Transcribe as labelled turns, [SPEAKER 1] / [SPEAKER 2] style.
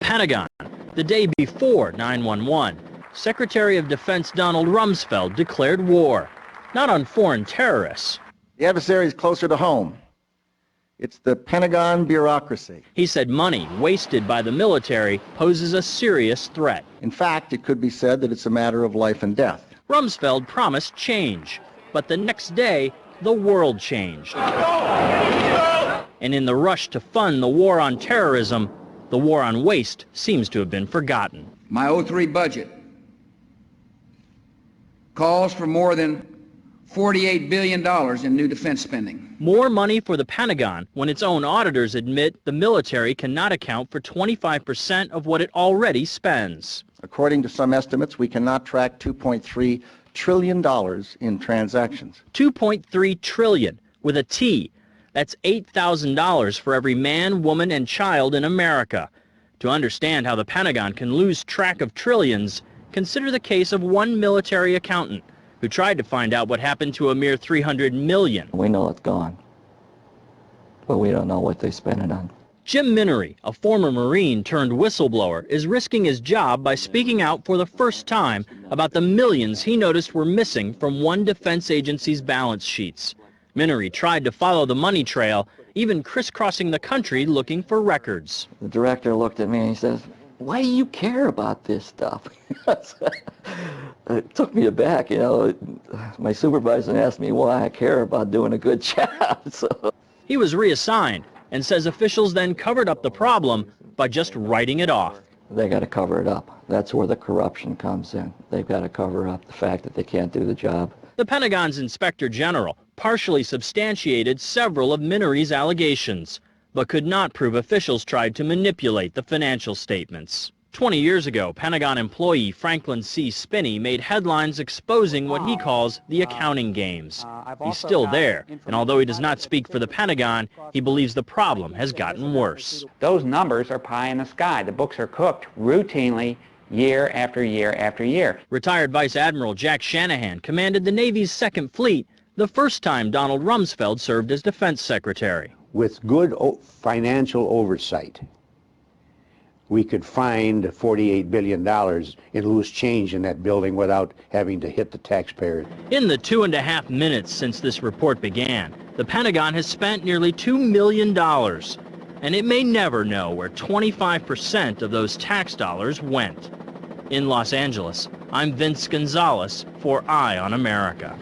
[SPEAKER 1] Pentagon, the day before 9/11, Secretary of Defense Donald Rumsfeld declared war, not on foreign terrorists.
[SPEAKER 2] The adversary is closer to home. It's the Pentagon bureaucracy.
[SPEAKER 1] He said money wasted by the military poses a serious threat.
[SPEAKER 2] In fact, it could be said that it's a matter of life and death.
[SPEAKER 1] Rumsfeld promised change, but the next day, the world changed. And in the rush to fund the war on terrorism, the war on waste seems to have been forgotten.
[SPEAKER 3] My '03 budget calls for more than $48 billion in new defense spending.
[SPEAKER 1] More money for the Pentagon when its own auditors admit the military cannot account for 25% of what it already spends.
[SPEAKER 2] According to some estimates, we cannot track $2.3 trillion in transactions.
[SPEAKER 1] $2.3 trillion with a T. That's $8,000 for every man, woman, and child in America. To understand how the Pentagon can lose track of trillions, consider the case of one military accountant who tried to find out what happened to a mere $300 million.
[SPEAKER 4] We know it's gone, but we don't know what they spent it on.
[SPEAKER 1] Jim Minery, a former Marine turned whistleblower, is risking his job by speaking out for the first time about the millions he noticed were missing from one defense agency's balance sheets. Minery tried to follow the money trail, even crisscrossing the country looking for records.
[SPEAKER 4] The director looked at me and he says, "Why do you care about this stuff?" It took me aback, you know. My supervisor asked me why I care about doing a good job. So
[SPEAKER 1] he was reassigned and says officials then covered up the problem by just writing it off.
[SPEAKER 4] They got to cover it up. That's where the corruption comes in. They've got to cover up the fact that they can't do the job.
[SPEAKER 1] The Pentagon's Inspector General partially substantiated several of Minery's allegations, but could not prove officials tried to manipulate the financial statements. 20 years ago, Pentagon employee Franklin C. Spinney made headlines exposing what he calls the accounting games. He's still there, and although he does not speak for the Pentagon, he believes the problem has gotten worse.
[SPEAKER 5] Those numbers are pie in the sky. The books are cooked routinely year after year after year.
[SPEAKER 1] Retired Vice Admiral Jack Shanahan commanded the Navy's Second Fleet the first time Donald Rumsfeld served as Defense Secretary.
[SPEAKER 6] With good financial oversight, we could find $48 billion in loose change in that building without having to hit the taxpayers.
[SPEAKER 1] In the 2.5 minutes since this report began, the Pentagon has spent nearly $2 million, and it may never know where 25% of those tax dollars went. In Los Angeles, I'm Vince Gonzalez for Eye on America.